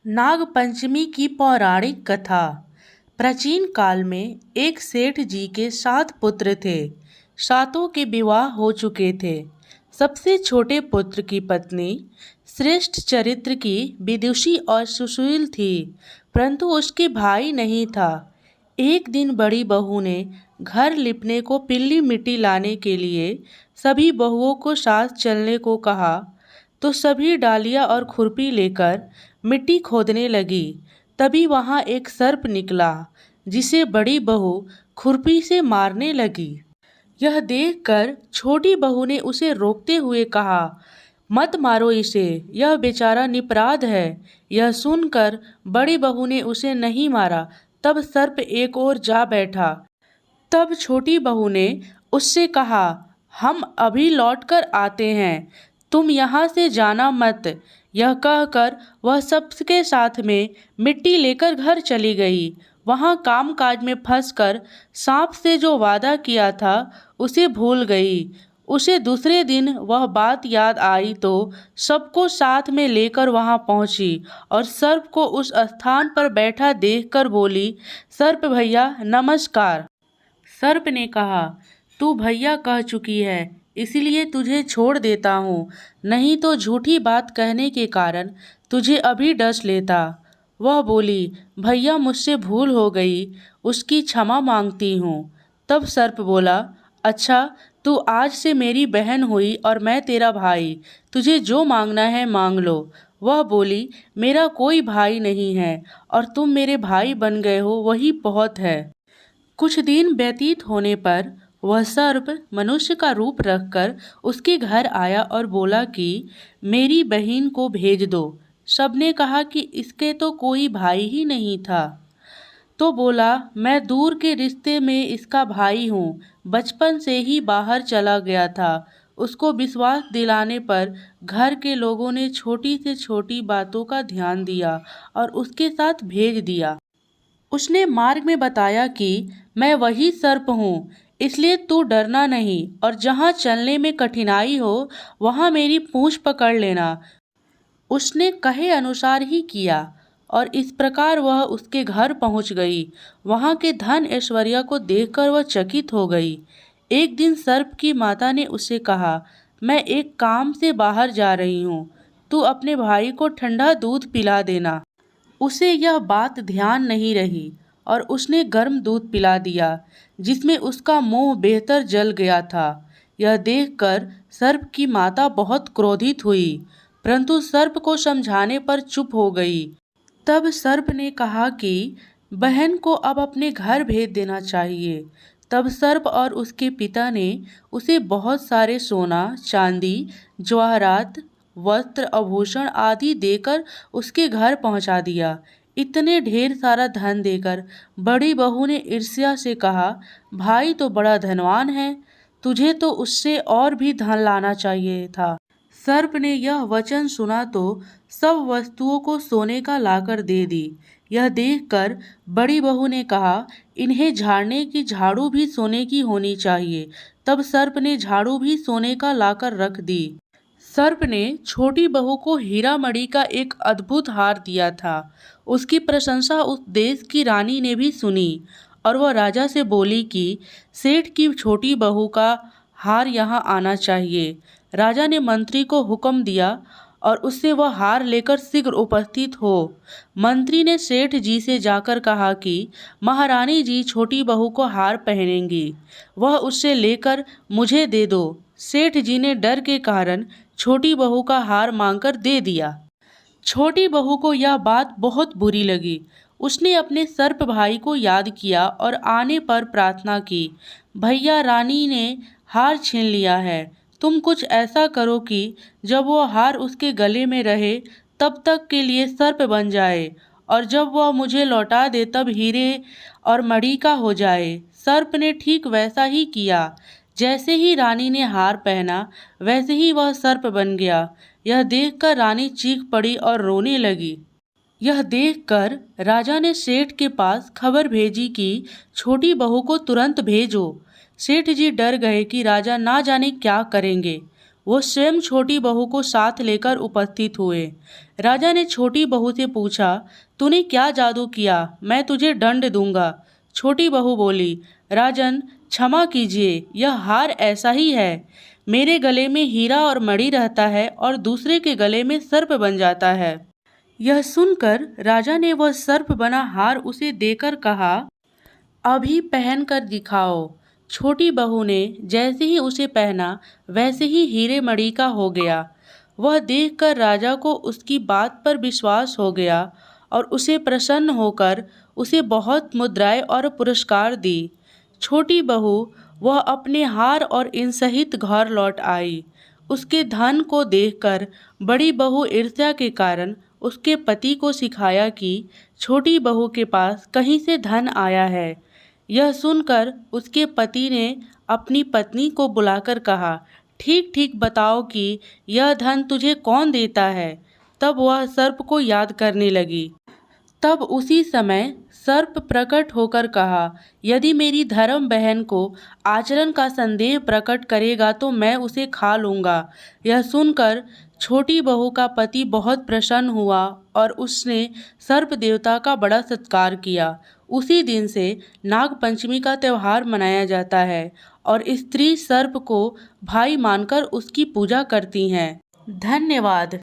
नाग पंचमी की पौराणिक कथा। प्राचीन काल में एक सेठ जी के 7 पुत्र थे। सातों के विवाह हो चुके थे। सबसे छोटे पुत्र की पत्नी श्रेष्ठ चरित्र की, विदुषी और सुशील थी, परंतु उसके भाई नहीं था। एक दिन बड़ी बहू ने घर लिपने को पीली मिट्टी लाने के लिए सभी बहुओं को साथ चलने को कहा, तो सभी डालियां और खुरपी लेकर मिट्टी खोदने लगी। तभी वहां एक सर्प निकला, जिसे बड़ी बहू खुरपी से मारने लगी। यह देखकर छोटी बहू ने उसे रोकते हुए कहा, मत मारो इसे, यह बेचारा निरपराध है। यह सुनकर बड़ी बहू ने उसे नहीं मारा। तब सर्प एक ओर जा बैठा। तब छोटी बहू ने उससे कहा, हम अभी लौटकर आते हैं, तुम यहाँ से जाना मत। यह कहकर वह सबके साथ में मिट्टी लेकर घर चली गई। वहाँ कामकाज में फंसकर सांप से जो वादा किया था उसे भूल गई। उसे दूसरे दिन वह बात याद आई तो सबको साथ में लेकर वहां पहुंची और सर्प को उस स्थान पर बैठा देखकर बोली, सर्प भैया नमस्कार। सर्प ने कहा, तू भैया कह चुकी है, इसलिए तुझे छोड़ देता हूँ, नहीं तो झूठी बात कहने के कारण तुझे अभी डस लेता। वह बोली, भैया मुझसे भूल हो गई, उसकी क्षमा मांगती हूँ। तब सर्प बोला, अच्छा, तू आज से मेरी बहन हुई और मैं तेरा भाई, तुझे जो मांगना है मांग लो। वह बोली, मेरा कोई भाई नहीं है और तुम मेरे भाई बन गए हो, वही बहुत है। कुछ दिन व्यतीत होने पर वह सर्प मनुष्य का रूप रखकर उसके घर आया और बोला कि मेरी बहन को भेज दो। सबने कहा कि इसके तो कोई भाई ही नहीं था। तो बोला, मैं दूर के रिश्ते में इसका भाई हूँ, बचपन से ही बाहर चला गया था। उसको विश्वास दिलाने पर घर के लोगों ने छोटी से छोटी बातों का ध्यान दिया और उसके साथ भेज दिया। उसने मार्ग में बताया कि मैं वही सर्प हूँ, इसलिए तू डरना नहीं और जहाँ चलने में कठिनाई हो वहाँ मेरी पूँछ पकड़ लेना। उसने कहे अनुसार ही किया और इस प्रकार वह उसके घर पहुँच गई। वहाँ के धन ऐश्वर्य को देखकर वह चकित हो गई। एक दिन सर्प की माता ने उससे कहा, मैं एक काम से बाहर जा रही हूँ, तू अपने भाई को ठंडा दूध पिला देना। उसे यह बात ध्यान नहीं रही और उसने गर्म दूध पिला दिया, जिसमें उसका मुंह बेहतर जल गया था। यह देखकर सर्प की माता बहुत क्रोधित हुई, परंतु सर्प को समझाने पर चुप हो गई। तब सर्प ने कहा कि बहन को अब अपने घर भेज देना चाहिए। तब सर्प और उसके पिता ने उसे बहुत सारे सोना, चांदी, जवाहरात, वस्त्र, आभूषण आदि देकर उसके घर पहुंचा दिया। इतने ढेर सारा धन देकर बड़ी बहू ने ईर्ष्या से कहा, भाई तो बड़ा धनवान है, तुझे तो उससे और भी धन लाना चाहिए था। सर्प ने यह वचन सुना तो सब वस्तुओं को सोने का लाकर दे दी। यह देखकर बड़ी बहू ने कहा, इन्हें झाड़ने की झाड़ू भी सोने की होनी चाहिए। तब सर्प ने झाड़ू भी सोने का लाकर रख दी। सर्प ने छोटी बहू को हीरा मणि का एक अद्भुत हार दिया था। उसकी प्रशंसा उस देश की रानी ने भी सुनी और वह राजा से बोली कि सेठ की छोटी बहू का हार यहाँ आना चाहिए। राजा ने मंत्री को हुक्म दिया और उससे वह हार लेकर शीघ्र उपस्थित हो। मंत्री ने सेठ जी से जाकर कहा कि महारानी जी छोटी बहू को हार पहनेंगी, वह उससे लेकर मुझे दे दो। सेठ जी ने डर के कारण छोटी बहू का हार मांगकर दे दिया। छोटी बहू को यह बात बहुत बुरी लगी। उसने अपने सर्प भाई को याद किया और आने पर प्रार्थना की, भैया रानी ने हार छीन लिया है, तुम कुछ ऐसा करो कि जब वो हार उसके गले में रहे तब तक के लिए सर्प बन जाए और जब वह मुझे लौटा दे तब हीरे और मणि का हो जाए। सर्प ने ठीक वैसा ही किया। जैसे ही रानी ने हार पहना वैसे ही वह सर्प बन गया। यह देखकर रानी चीख पड़ी और रोने लगी। यह देखकर राजा ने सेठ के पास खबर भेजी कि छोटी बहू को तुरंत भेजो। सेठ जी डर गए कि राजा ना जाने क्या करेंगे। वो स्वयं छोटी बहू को साथ लेकर उपस्थित हुए। राजा ने छोटी बहू से पूछा, तूने क्या जादू किया? मैं तुझे दंड दूंगा। छोटी बहू बोली, राजन क्षमा कीजिए, यह हार ऐसा ही है। मेरे गले में हीरा और मणि रहता है और दूसरे के गले में सर्प बन जाता है। यह सुनकर राजा ने वह सर्प बना हार उसे देकर कहा, अभी पहन कर दिखाओ। छोटी बहू ने जैसे ही उसे पहना वैसे ही हीरे मणि का हो गया। वह देखकर राजा को उसकी बात पर विश्वास हो गया और उसे प्रसन्न होकर उसे बहुत मुद्राएं और पुरस्कार दी। छोटी बहू वह अपने हार और इन सहित घर लौट आई। उसके धन को देखकर बड़ी बहू ईर्ष्या के कारण उसके पति को सिखाया कि छोटी बहू के पास कहीं से धन आया है। यह सुनकर उसके पति ने अपनी पत्नी को बुलाकर कहा, ठीक ठीक बताओ कि यह धन तुझे कौन देता है। तब वह सर्प को याद करने लगी। तब उसी समय सर्प प्रकट होकर कहा, यदि मेरी धर्म बहन को आचरण का संदेह प्रकट करेगा तो मैं उसे खा लूँगा। यह सुनकर छोटी बहू का पति बहुत प्रसन्न हुआ और उसने सर्प देवता का बड़ा सत्कार किया। उसी दिन से नाग पंचमी का त्यौहार मनाया जाता है और स्त्री सर्प को भाई मानकर उसकी पूजा करती हैं। धन्यवाद।